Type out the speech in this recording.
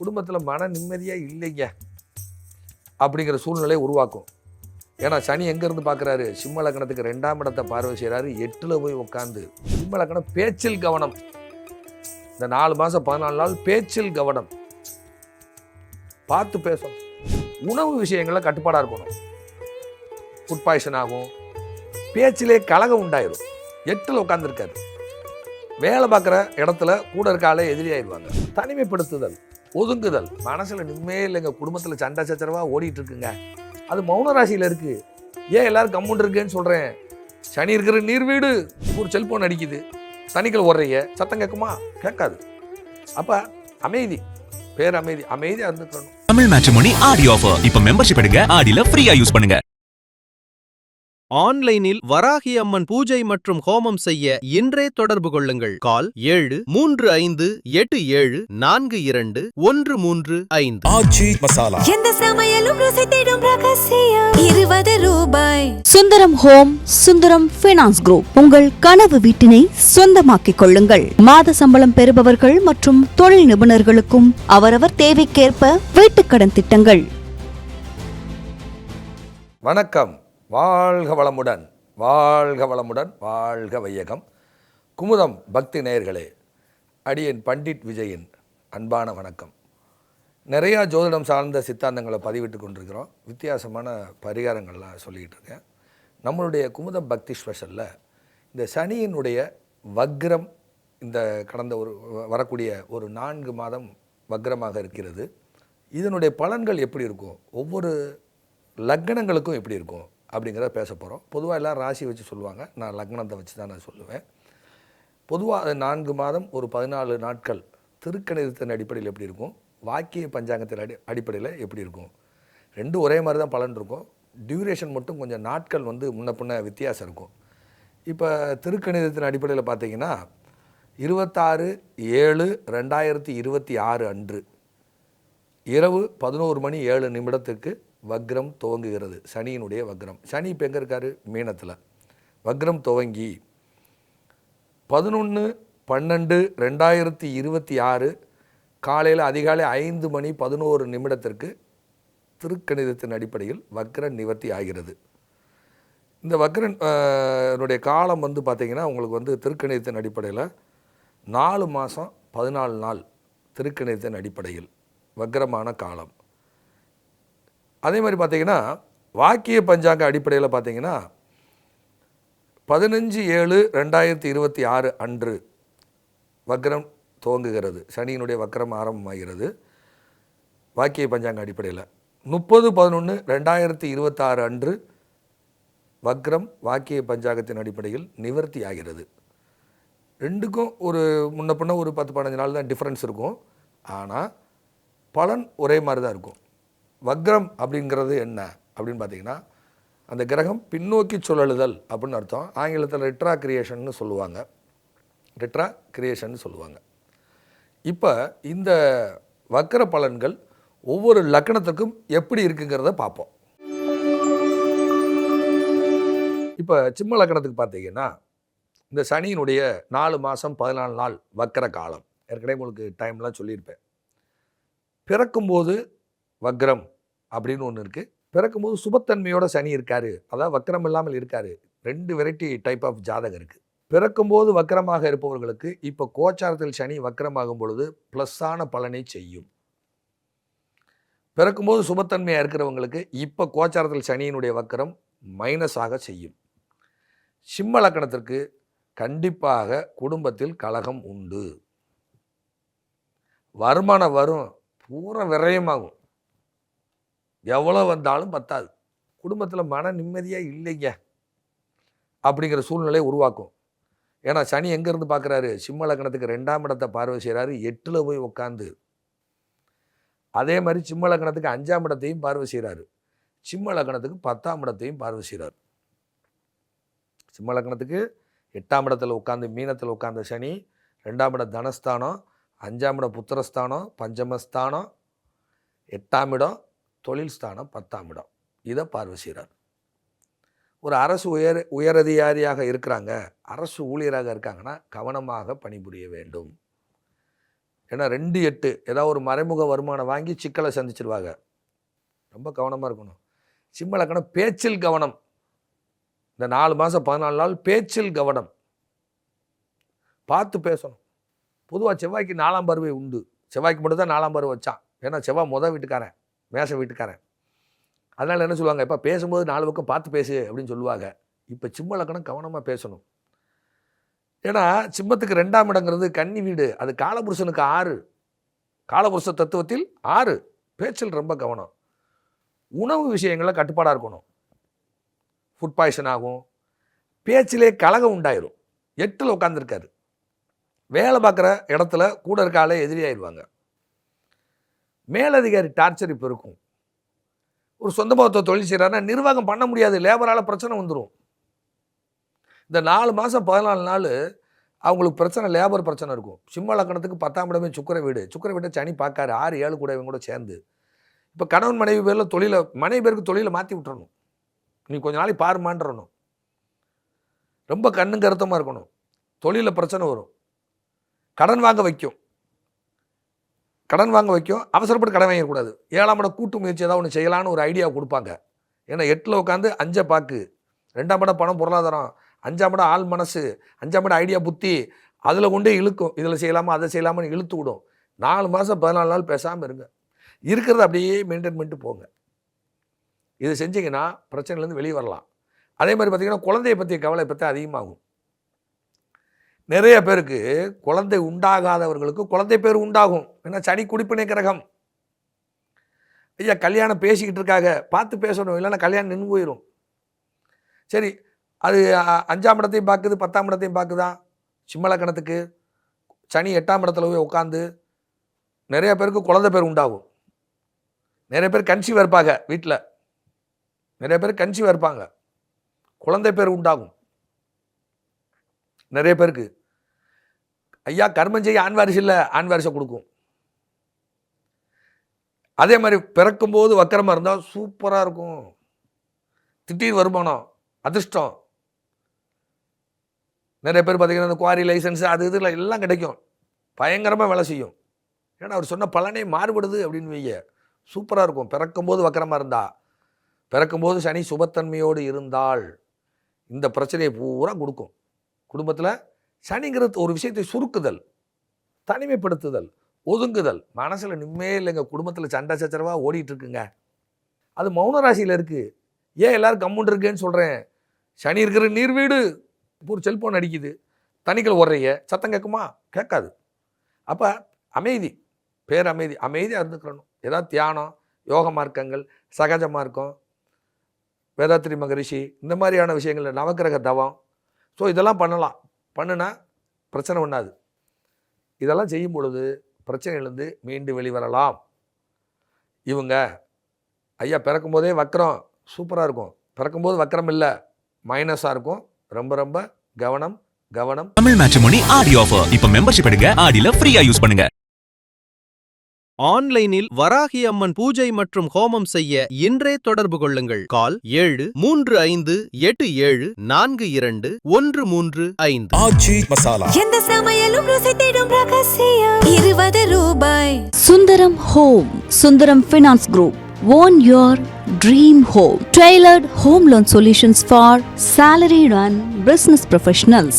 குடும்பத்தில் மன நிம்மதியாக இல்லைங்க அப்படிங்கிற சூழ்நிலையை உருவாக்கும். ஏன்னா சனி எங்கேருந்து பார்க்குறாரு? சிம்ம லக்னத்துக்கு 2ஆம் இடத்தை பார்வை செய்கிறாரு. 8ல் போய் உட்காந்து. சிம்ம லக்னம் பேச்சில் கவனம். இந்த 4 மாதம் 14 நாள் பேச்சில் கவனம். பார்த்து பேசணும். உணவு விஷயங்களில் கட்டுப்பாடாக இருக்கணும். ஃபுட் பாய்சன் ஆகும். பேச்சிலே கலகம் உண்டாயிரும். 8ல் உட்காந்துருக்காரு. வேலை பார்க்குற இடத்துல கூட இருக்க ஆளே எதிரியாயிடுவாங்க. தனிமைப்படுத்துதல், ஒதுங்குதல், மனசில் நிம்மதியே இல்லைங்க. குடும்பத்தில் சண்டை சச்சரவாக ஓடிட்டு இருக்குங்க. அது மௌன ராசியில் இருக்குது. ஏன் எல்லாரும் கம்முன்னு இருக்குன்னு சொல்கிறேன். சனி இருக்கிற நீர் வீடு. ஒரு செல்ஃபோன் அடிக்குது, தனிக்கல் ஓடுறீங்க, சத்தம் கேட்குமா? கேட்காது. அப்போ அமைதி, பேர் அமைதி, அமைதியாக இருந்துக்கணும். தமிழ் மேட்ரிமோனி ஆடி ஆஃபர். இப்போ மெம்பர்ஷிப் எடுங்க, ஆடியில் ஃப்ரீயா யூஸ் பண்ணுங்க. ஆன்லைனில் வராகி அம்மன் பூஜை மற்றும் ஹோமம் செய்ய இன்றே தொடர்பு கொள்ளுங்கள். கால் 7357421335. ஆச்சி மசாலா. எந்த சமையலும் ருசி தேடும் ரகசியம் 20 ரூபாய். Sundaram home, Sundaram finance group. உங்கள் கனவு வீட்டினை சொந்தமாக்கிக் கொள்ளுங்கள். மாத சம்பளம் பெறுபவர்கள் மற்றும் தொழில் நிபுணர்களுக்கும் அவரவர் தேவைக்கேற்ப வீட்டுக்கடன் திட்டங்கள். வணக்கம். வாழ்க வளமுடன், வாழ்க வளமுடன், வாழ்க வையகம். குமுதம் பக்தி நேயர்களே, அடியேன் பண்டிட் விஜயின் அன்பான வணக்கம். நிறையா ஜோதிடம் சார்ந்த சித்தாந்தங்களை பதிவிட்டு கொண்டிருக்கிறோம். வித்தியாசமான பரிகாரங்கள்லாம் சொல்லிக்கிட்டு இருக்கேன். நம்மளுடைய குமுதம் பக்தி ஸ்பெஷலில் இந்த சனியினுடைய வக்ரம், இந்த கடந்த வரக்கூடிய ஒரு 4 மாதம் வக்ரமாக இருக்கிறது. இதனுடைய பலன்கள் எப்படி இருக்கும், ஒவ்வொரு லக்னங்களுக்கும் எப்படி இருக்கும் அப்படிங்கிறத பேச போகிறோம். பொதுவாக எல்லாம் ராசி வச்சு சொல்லுவாங்க. நான் லக்னத்தை வச்சு தான் நான் சொல்லுவேன். பொதுவாக 4 மாதம் ஒரு 14 நாட்கள் திருக்கணிதத்தின் அடிப்படையில் எப்படி இருக்கும், வாக்கிய பஞ்சாங்கத்தின் அடிப்படையில் எப்படி இருக்கும். ரெண்டும் ஒரே மாதிரி தான் பலன் இருக்கும். டியூரேஷன் மட்டும் கொஞ்சம் நாட்கள் முன்ன பின்ன வித்தியாசம் இருக்கும். இப்போ திருக்கணிதத்தின் அடிப்படையில் பார்த்தீங்கன்னா 26/7/2026 அன்று இரவு 11:07 வக்ரம் துவங்குகிறது. சனியினுடைய வக்ரம். சனி இப்போ எங்கே இருக்கார்? மீனத்தில். வக்ரம் துவங்கி 11/12/2026 காலையில் அதிகாலை 5:11 திருக்கணிதத்தின் அடிப்படையில் வக்ர நிவர்த்தி ஆகிறது. இந்த வக்ரனுடைய காலம் பார்த்திங்கன்னா உங்களுக்கு திருக்கணிதத்தின் அடிப்படையில் 4 மாதம் 14 நாள் திருக்கணிதத்தின் அடிப்படையில் வக்ரமான காலம். அதே மாதிரி பார்த்திங்கன்னா வாக்கிய பஞ்சாங்க அடிப்படையில் பார்த்திங்கன்னா 15/7/2026 அன்று வக்ரம் துவங்குகிறது. சனியினுடைய வக்ரம் ஆரம்பமாகிறது வாக்கிய பஞ்சாங்க அடிப்படையில். 30/11/2026 அன்று வக்ரம் வாக்கிய பஞ்சாங்கத்தின் அடிப்படையில் நிவர்த்தி ஆகிறது. ரெண்டுக்கும் ஒரு முன்ன பின்ன ஒரு 10-15 நாள் தான் டிஃப்ரென்ஸ் இருக்கும். ஆனால் பலன் ஒரே மாதிரி தான் இருக்கும். வக்ரம் அப்படிங்கிறது என்ன அப்படின்னு பார்த்தீங்கன்னா, அந்த கிரகம் பின்னோக்கி சுழலுதல் அப்படின்னு அர்த்தம். ஆங்கிலத்தில் ரெட்ரா கிரியேஷன்னு சொல்லுவாங்க. இப்போ இந்த வக்ர பலன்கள் ஒவ்வொரு லக்னத்துக்கும் எப்படி இருக்குங்கிறத பார்ப்போம். இப்போ சிம்ம லக்னத்துக்கு பார்த்தீங்கன்னா இந்த சனியினுடைய 4 மாதம் 14 நாள் வக்ர காலம். ஏற்கனவே உங்களுக்கு டைம்லாம் சொல்லியிருப்பேன். பிறக்கும்போது வக்ரம் அப்படின்னு ஒன்று இருக்குது. பிறக்கும்போது சுபத்தன்மையோட சனி இருக்கார், அதாவது வக்ரம் இல்லாமல் இருக்கார். 2 வெரைட்டி டைப் ஆஃப் ஜாதகம் இருக்குது. பிறக்கும்போது வக்ரமாக இருப்பவர்களுக்கு இப்போ கோச்சாரத்தில் சனி வக்ரமாகும் பொழுது ப்ளஸ்ஸான பலனை செய்யும். பிறக்கும்போது சுபத்தன்மையாக இருக்கிறவங்களுக்கு இப்போ கோச்சாரத்தில் சனியினுடைய வக்ரம் மைனஸாக செய்யும். சிம்ம லக்னத்திற்கு கண்டிப்பாக குடும்பத்தில் கலகம் உண்டு. வருமானம் வரும், பூரா விரயமாகும். எவ்வளோ வந்தாலும் பத்தாது. குடும்பத்தில் மன நிம்மதியாக இல்லைங்க அப்படிங்கிற சூழ்நிலையை உருவாக்கும். ஏன்னா சனி எங்கேருந்து பார்க்குறாரு? சிம்ம லக்னத்துக்கு 2ஆம் இடத்தை பார்வை செய்கிறாரு. 8ல் போய் உட்காந்து. அதே மாதிரி சிம்ம லக்னத்துக்கு 5ஆம் இடத்தையும் பார்வை செய்கிறாரு. சிம்ம லக்னத்துக்கு 10ஆம் இடத்தையும் பார்வை செய்கிறார். சிம்ம லக்னத்துக்கு 8ஆம் இடத்துல உட்காந்து மீனத்தில் உட்காந்த சனி 2ஆம் இடம் தனஸ்தானம், 5ஆம் இடம் புத்திரஸ்தானம், பஞ்சமஸ்தானம், 8ஆம் இடம் தொழில் ஸ்தானம், 10ஆம் இடம் இதை பார்வை செய்கிறார். ஒரு அரசு உயரதிகாரியாக இருக்கிறாங்க, அரசு ஊழியராக இருக்காங்கன்னா கவனமாக பணிபுரிய வேண்டும். ஏன்னா 2-8 ஏதாவது ஒரு மறைமுக வருமானம் வாங்கி சிக்கலை சந்திச்சிருவாங்க. ரொம்ப கவனமாக இருக்கணும். சிம்ம லக்னம் பேச்சில் கவனம். இந்த 4 மாதம் 14 நாள் பேச்சில் கவனம், பார்த்து பேசணும். பொதுவாக செவ்வாய்க்கு 4ஆம் பார்வை உண்டு. செவ்வாய்க்கு மட்டும் தான் 4ஆம் பார்வை வச்சான். ஏன்னா செவ்வாய் வீட்டுக்காரன், மேஷ வீட்டுக்காரன். அதனால் என்ன சொல்லுவாங்க, இப்போ பேசும்போது 4 பக்கம் பார்த்து பேசு அப்படின்னு சொல்லுவாங்க. இப்போ சிம்ம லக்னம் கவனமாக பேசணும். ஏன்னா சிம்மத்துக்கு 2ஆம் இடங்கிறது கன்னி வீடு, அது காலபுருஷனுக்கு 6, காலபுருஷ தத்துவத்தில் 6. பேச்சில் ரொம்ப கவனம். உணவு விஷயங்களில் கட்டுப்பாடாக இருக்கணும். ஃபுட் பாய்சன் ஆகும், பேச்சிலே கலகம் உண்டாயிரும். 8ல் உட்காந்துருக்காரு, வேலை பார்க்குற இடத்துல கூட இருக்க ஆளே எதிரியாயிடுவாங்க. மேலதிகாரி டார்ச்சர் இப்போ இருக்கும். ஒரு சொந்தமாக தொழில் செய்கிறாருன்னா நிர்வாகம் பண்ண முடியாது, லேபரால் பிரச்சனை வந்துடும். இந்த 4 மாதம் 14 நாள் அவங்களுக்கு பிரச்சனை, லேபர் பிரச்சனை இருக்கும். சிம்ம லக்னத்துக்கு 10ஆம் இடமே சுக்கிர வீடு. சுக்கிர வீட்டை சனி பார்க்காரு, 6-7 கூட இவங்க கூட சேர்ந்து. இப்போ கணவன் மனைவி பேரில் தொழிலை, மனைவி பேருக்கு தொழிலை மாற்றி விட்டுறணும். நீ கொஞ்ச நாளைக்கு பாருமான்றணும். ரொம்ப கண்ணும் கருத்தமாக இருக்கணும். தொழிலில் பிரச்சனை வரும், கடன் வாங்க வைக்கும். அவசரப்பட்டு கடன் வாங்கக்கூடாது. 7ஆம் இடம் கூட்டு முயற்சி ஏதாவது ஒன்று செய்யலான்னு ஒரு ஐடியா கொடுப்பாங்க. ஏன்னா 8ல் உட்காந்து 5 பாக்கு, 2ஆம் இடம் பணம் பொருளாதாரம், 5ஆம் இடம் ஆள் மனசு, 5ஆம் இடம் ஐடியா புத்தி, அதில் கொண்டே இழுக்கும். இதில் செய்யலாமா அதை செய்யலாமான்னு இழுத்து விடும். 4 மாதம் 14 நாள் பேசாமல் இருங்க. இருக்கிறத அப்படியே மெயின்டைன் பண்ணிட்டு போங்க. இது செஞ்சிங்கன்னா பிரச்சனைலேருந்து வெளியே வரலாம். அதே மாதிரி பார்த்திங்கன்னா குழந்தையை பற்றிய கவலை பற்றி அதிகமாகும். நிறைய பேருக்கு குழந்தை உண்டாகாதவர்களுக்கு குழந்தை பேர் உண்டாகும். ஏன்னா சனி குடிப்பினை கிரகம். ஐயா கல்யாணம் பேசிக்கிட்டு இருக்காங்க, பார்த்து பேசணும், இல்லைன்னா கல்யாணம் நின்று போயிடும். சரி, அது 5ஆம் இடத்தையும் பார்க்குது, 10ஆம் இடத்தையும் பார்க்குதான். சிம்ம லக்னத்துக்கு சனி 8ஆம் இடத்துல போய் உட்காந்து நிறைய பேருக்கு குழந்தை பேர் உண்டாகும். நிறைய பேர் கன்சீவாக இருப்பாங்க, வீட்டில் நிறைய பேர் கன்சீவாக இருப்பாங்க, குழந்தை பேர் உண்டாகும் நிறைய பேருக்கு. ஐயா கர்மம் செய்ய ஆண் வாரிசு இல்லை, ஆண் வாரிசை கொடுக்கும். அதே மாதிரி பிறக்கும்போது வக்கரமாக இருந்தால் சூப்பராக இருக்கும். திடீர் வருமானம், அதிர்ஷ்டம். நிறைய பேர் பார்த்திங்கன்னா இந்த குவாரி லைசன்ஸு அது இதில் எல்லாம் கிடைக்கும், பயங்கரமாக வேலை செய்யும். ஏன்னா அவர் சொன்ன பலனே மாறுபடுது அப்படின்னு வைய, சூப்பராக இருக்கும். பிறக்கும்போது வக்கரமாக இருந்தால், பிறக்கும்போது சனி சுபத்தன்மையோடு இருந்தால் இந்த பிரச்சனையை பூரா கொடுக்கும். குடும்பத்தில் சனிங்கிறது ஒரு விஷயத்தை சுருக்குதல், தனிமைப்படுத்துதல், ஒதுங்குதல். மனசில் நிம்மதியே இல்லைங்க, குடும்பத்தில் சண்டை சச்சரவாக ஓடிட்டுருக்குங்க. அது மௌன ராசியில் இருக்குது. ஏன் எல்லோரும் கம்முன்னு இருக்குன்னு சொல்கிறேன், சனி இருக்கிற நீர் வீடு. இப்போ ஒரு செல்ஃபோன் அடிக்குது, தண்ணிகள் ஓடுறீங்க, சத்தம் கேட்குமா? கேட்காது. அப்போ அமைதி, பேரமைதி, அமைதியாக இருந்துக்கிறணும். ஏதாவது தியானம், யோக மார்க்கங்கள், சகஜ மார்க்கம், வேதாத்திரி மகரிஷி, இந்த மாதிரியான விஷயங்கள், நவக்கிரக தவம். ஸோ இதெல்லாம் பண்ணலாம். பண்ணுனா பிரச்சனை பண்ணாது. இதெல்லாம் செய்யும் பொழுது பிரச்சனையிலேருந்து மீண்டு வெளிவரலாம். இவங்க ஐயா பிறக்கும்போதே வக்கரம் சூப்பராக இருக்கும், பிறக்கும்போது வக்கரம் இல்லை, மைனஸாக இருக்கும். ரொம்ப ரொம்ப கவனம் கவனம். தமிழ் மேட்ரிமோனி ஆடி ஆஃபர். இப்ப மெம்பர்ஷிப் எடுங்க, ஆடில ஃப்ரீயா யூஸ் பண்ணுங்க. ஆன்லைனில் வராகி அம்மன் பூஜை மற்றும் ஹோமம் செய்ய இன்றே தொடர்பு கொள்ளுங்கள். கால் 7357421335. ஆச்சி மசாலா. எந்த சமையலும் ருசி தேடும் ரகசியம் 20 ரூபாய். Sundaram Home, Sundaram Finance Group. Own your dream home. Tailored home loan solutions for salaried and business professionals.